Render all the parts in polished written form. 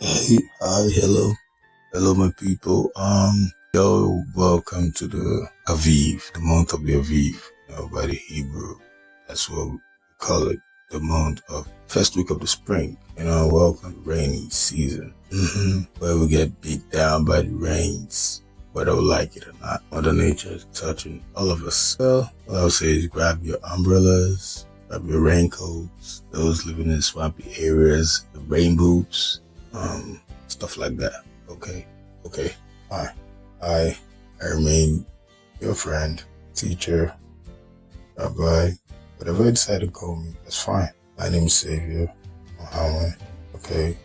Hey, hi, hello, my people. Welcome to the Aviv, the month of the Aviv, by the Hebrew. That's what we call it, the month of first week of the spring. Welcome to rainy season, where we get beat down by the rains, whether we like it or not. Mother Nature is touching all of us. Well, all I'll say is grab your umbrellas, grab your raincoats. Those living in swampy areas, the rain boots. Stuff like that. Okay, fine. I remain your friend, teacher, rabbi, whatever you decide to call me, that's fine. My name is Saviour Ohanweh. Okay,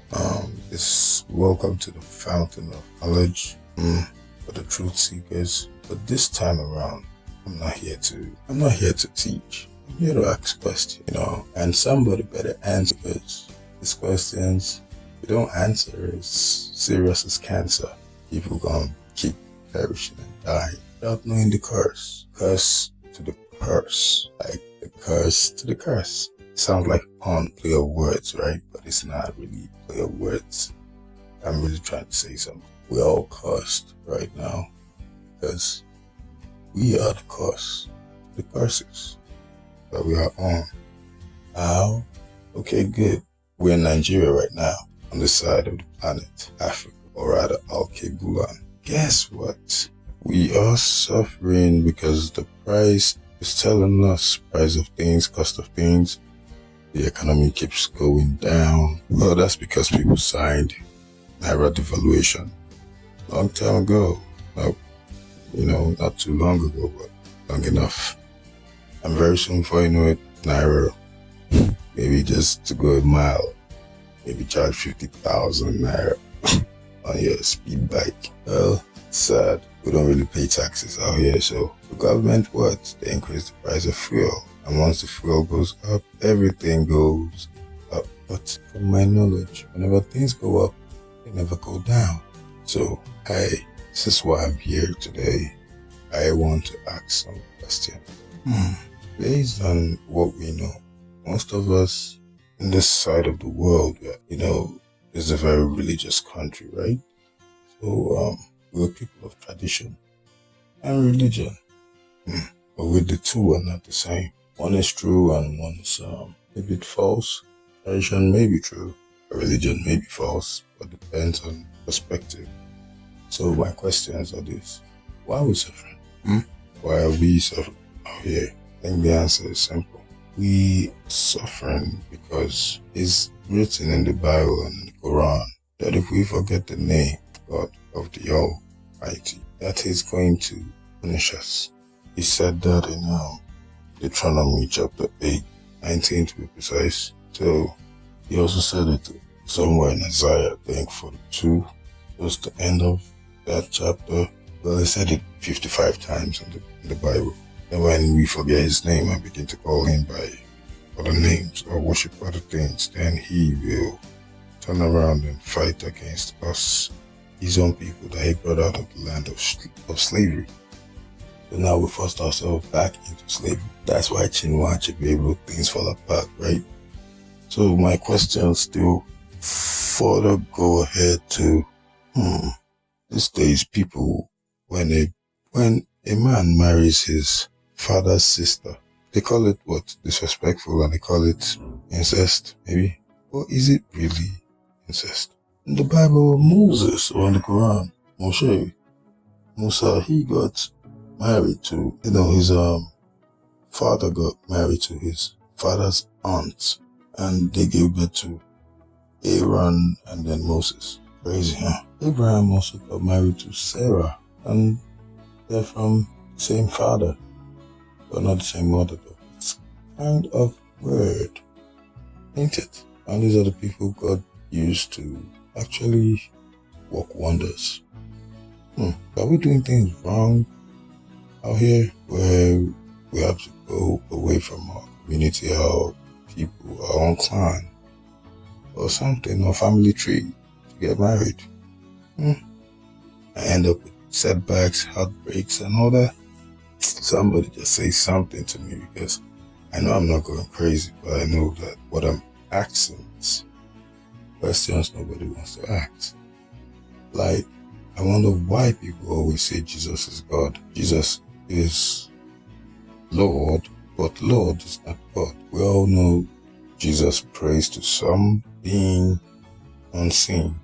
welcome to the Fountain of Knowledge for the truth seekers. But this time around, I'm not here to teach. I'm here to ask questions, and somebody better answer, because these questions, if you don't answer, it's serious as cancer. People gonna keep perishing and dying without knowing the curse. Curse to the curse. Like the curse to the curse. Sounds like a pun, play of words, right? But it's not really play of words. I'm really trying to say something. We're all cursed right now because we are the curse. The curses that we are on. How? Okay, good. We're in Nigeria right now, on the side of the planet, Africa, or rather Al-Kebulan. Guess what? We are suffering because the price is telling us, price of things, cost of things, the economy keeps going down. Well, that's because people signed Naira devaluation long time ago. Not too long ago, but long enough. And very soon, before you know it, Naira, maybe just to go a mile, maybe charge 50,000 Naira on your speed bike. Well, sad. We don't really pay taxes out here, so the government, they increase the price of fuel. And once the fuel goes up, everything goes up. But from my knowledge, whenever things go up, they never go down. So, this is why I'm here today. I want to ask some questions. Based on what we know, most of us in this side of the world, is a very religious country, right? So, we're people of tradition and religion. But with the two are not the same. One is true and one is a bit false. Tradition may be true, religion may be false, but depends on perspective. So my questions are this. Why are we suffering? Why are we suffering out here? I think the answer is simple. We suffering because it's written in the Bible and in the Quran that if we forget the name of God, of the Almighty, that He's going to punish us. He said that in Deuteronomy chapter 8, 19 to be precise. So He also said it somewhere in Isaiah, I think 42, towards the end of that chapter. Well, He said it 55 times in the Bible. And when we forget His name and begin to call Him by other names or worship other things, then He will turn around and fight against us, His own people that He brought out of the land of slavery. So now we forced ourselves back into slavery. That's why Chinua Achebe, things fall apart, right? So my question still further go ahead to, these days people, when a man marries his father's sister, they call it disrespectful, and they call it incest, maybe. Or is it really incest? In the Bible, Moses, or in the Quran, Musa, he got married to, his father got married to his father's aunt, and they gave birth to Aaron and then Moses. Crazy, huh? Abraham also got married to Sarah, and they're from the same father, but not the same mother though. It's kind of weird, ain't it? And these are the people God used to actually work wonders. Are we doing things wrong out here, where we have to go away from our community, our people, our own clan, or something, or family tree to get married? I end up with setbacks, heartbreaks, and all that. Somebody just say something to me, because I know I'm not going crazy, but I know that what I'm asking is, questions nobody wants to ask. Like, I wonder why people always say Jesus is God. Jesus is Lord, but Lord is not God. We all know Jesus prays to some being unseen,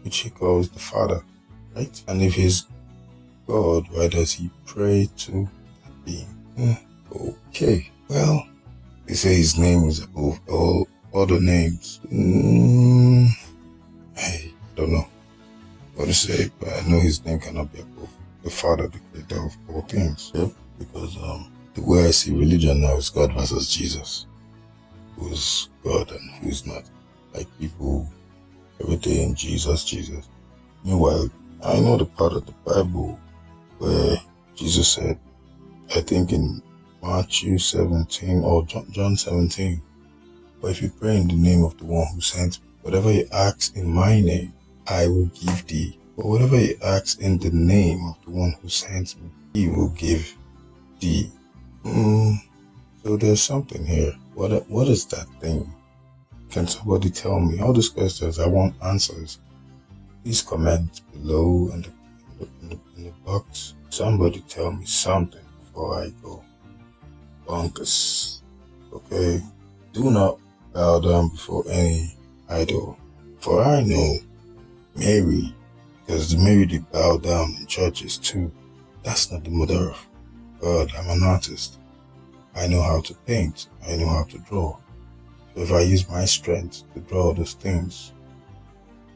which he calls the Father, right? And if he's God, why does he pray to that being? Okay, well, they say his name is above all other names. I don't know what to say, but I know his name cannot be above the Father, the creator of all things. Yep, because the way I see religion now is God versus Jesus. Who's God and who's not. Like people every day in Jesus, Jesus. Meanwhile, I know the part of the Bible where Jesus said, I think in Matthew 17 or John 17, but if you pray in the name of the one who sent me, whatever you ask in my name, I will give thee. But whatever you ask in the name of the one who sent me, he will give thee. So there's something here. What is that thing? Can somebody tell me? All these questions, I want answers. Please comment below in the box. Somebody tell me something before I go bonkers. Okay? Do not bow down before any idol. For I know Mary, because the Mary they bow down in churches too. That's not the mother of God. I'm an artist. I know how to paint. I know how to draw. So if I use my strength to draw those things,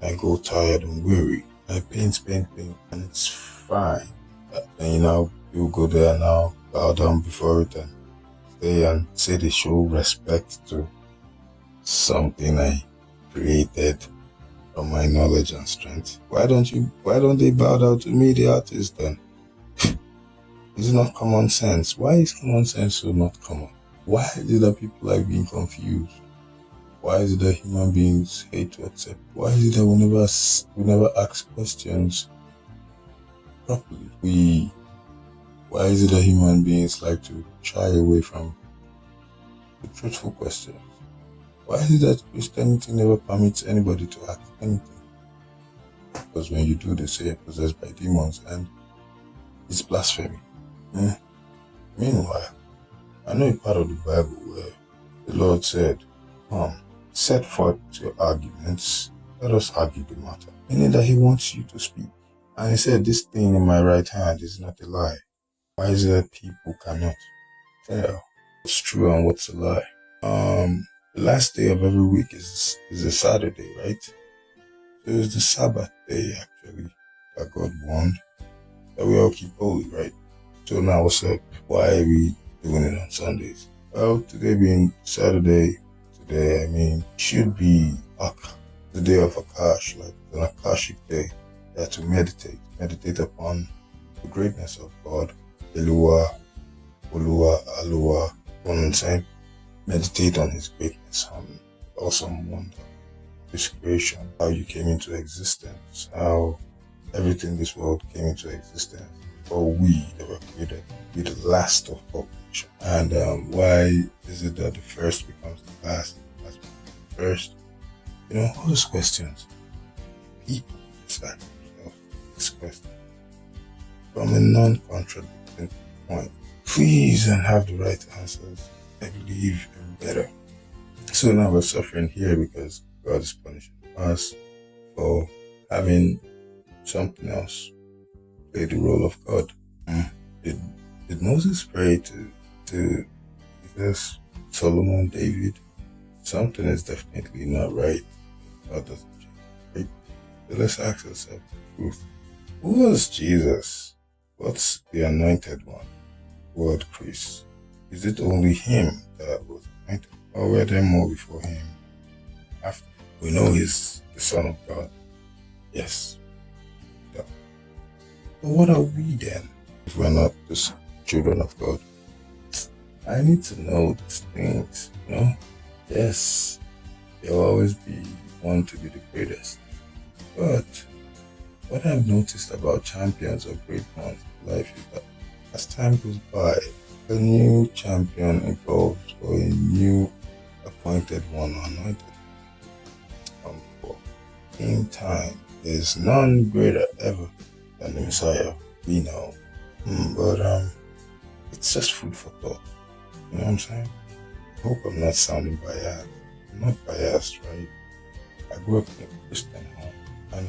I go tired and weary. I paint, and it's fine. And you go there now, bow down before it and stay and say they show respect to something I created from my knowledge and strength. Why don't they bow down to me, the artist, then? Is it not common sense? Why is common sense so not common? Why is it that people like being confused? Why is it that human beings hate to accept? Why is it that we never ask questions properly? Why is it that human beings like to shy away from the truthful questions? Why is it that Christianity never permits anybody to ask anything? Because when you do, they say you're possessed by demons and it's blasphemy. Meanwhile, I know a part of the Bible where the Lord said, come, set forth your arguments, let us argue the matter. Meaning that he wants you to speak. And he said, this thing in my right hand is not a lie. Why is it that people cannot tell what's true and what's a lie? The last day of every week is a Saturday, right? So it's the Sabbath day, actually, that God warned that we all keep holy, right? So now what's up? Why are we doing it on Sundays? Well, today being Saturday, should be the day of Akash, like an Akashic day. You have to meditate upon the greatness of God, Eloah, Aloha, one and same. Meditate on his greatness, on awesome wonder, his creation, how you came into existence, how everything in this world came into existence before we were created, be the last of all creation. And why is it that the first becomes the last, the last becomes the first? All those questions. People just ask themselves these questions from a non-contradicting point. Please and have the right answers. I believe in better. So now we're suffering here because God is punishing us for having something else play the role of God. Did Moses pray to Jesus, Solomon, David? Something is definitely not right. God doesn't change, right? So let's ask ourselves the truth. Who was Jesus? What's the anointed one? Word Chris. Is it only him that was anointed? Or were there more before him? After? We know he's the Son of God. Yes. Yeah. But what are we then if we're not the children of God? I need to know these things, Yes, there'll always be one to be the greatest. But what I've noticed about champions of great ones in life is that as time goes by, a new champion evolves or a new appointed one or anointed. in time. There's none greater ever than the Messiah, we know. But it's just food for thought. You know what I'm saying? I hope I'm not sounding biased. I'm not biased, right? I grew up in a Christian home, and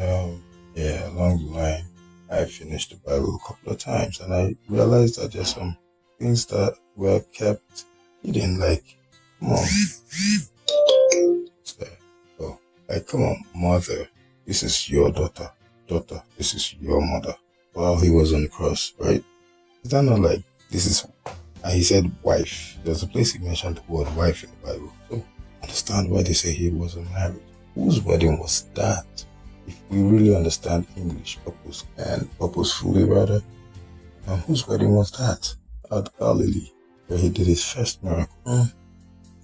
yeah, along the line, I finished the Bible a couple of times, and I realized that there's some things that were kept hidden, like, come on, what's that? Oh, like, come on, mother, this is your daughter, this is your mother, while he was on the cross, right? Is that not like, this is, and he said wife. There's a place he mentioned the word wife in the Bible, so understand why they say he wasn't married. Whose wedding was that? If we really understand English purposefully rather, whose wedding was that? At Galilee, where he did his first miracle,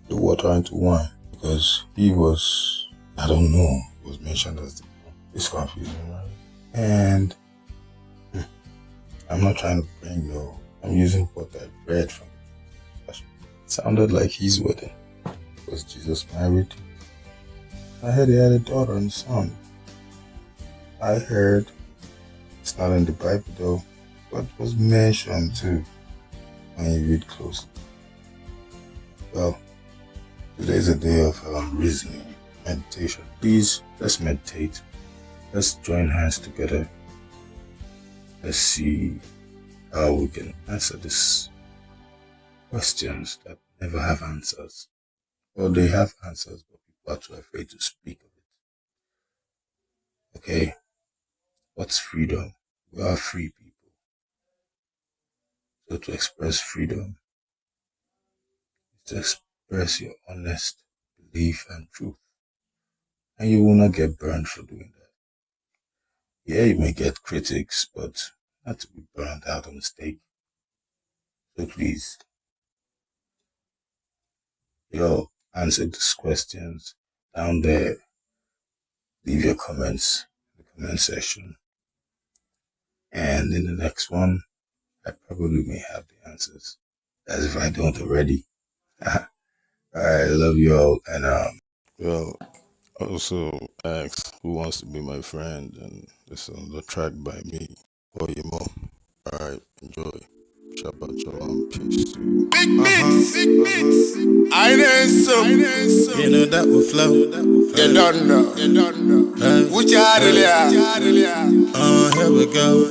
the water into wine, because he was, I don't know, he was mentioned as the, it's confusing, right? And I'm not trying to bring no, I'm using what I read from the it sounded like his wedding. Was Jesus married? I heard he had a daughter and son. I heard, it's not in the Bible though, but was mentioned too when you read closely. Well, today's a day of reasoning, meditation. Please, let's meditate. Let's join hands together. Let's see how we can answer these questions that never have answers. Well, they have answers, but people are too afraid to speak of it. Okay. What's freedom? We are free people. So to express freedom is to express your honest belief and truth. And you will not get burned for doing that. Yeah, you may get critics, but not to be burned out on mistake. So please, answer these questions down there. Leave your comments in the comment section. And in the next one, I probably may have the answers, as if I don't already. Alright, I love you all, and Well, also ask who wants to be my friend, and this is the track by me or your mom. Alright, enjoy. Shabbat shalom, peace. Big beats. I know some. You know that will flow. You don't know. Which are Here we go.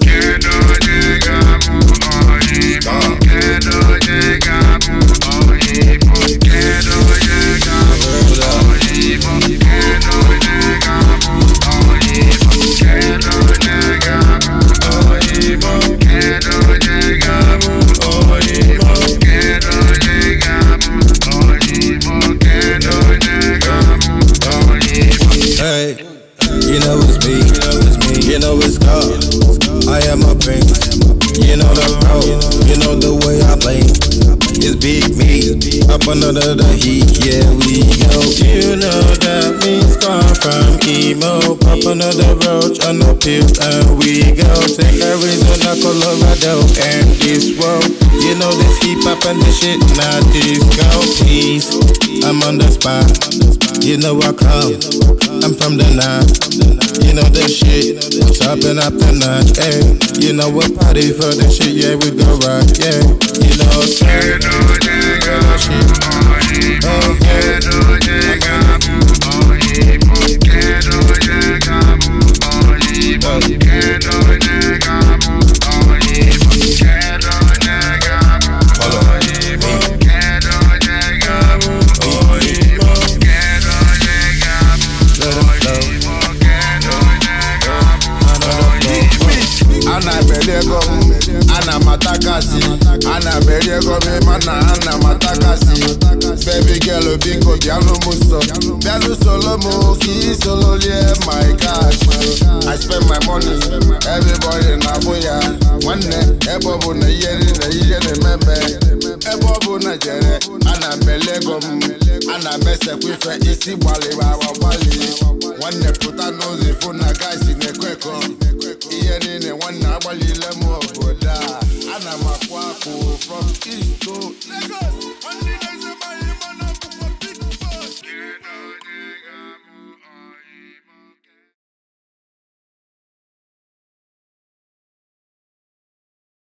Hey, you know it's me, you know it's God. I am a prince, you know the pro, you know the way I play. It's big me, up under the heat, yeah we go. You know that means scar from emo, up under the roach on the pill, and we go. Take Arizona, Colorado, and this world. You know this hip hop and this shit, not disco. Please, I'm on the spot. You know I come, I'm from the north. You know the shit, I'm chopping up the notch, ayy. You know we party for the shit, yeah we go rock, yeah. You know shit. Ana berego me mana ana matakasi. Baby girl big up piano muso. Piano solo mo ki solo lie my cash. I spend my money. Everybody na boya. One ebobu na yere membe. Ebobu na jere. Ana berego ana mese kwife isi bwale wa bwale. One put a nose phone na guys in the kweko. Iye ni ne one na bwale.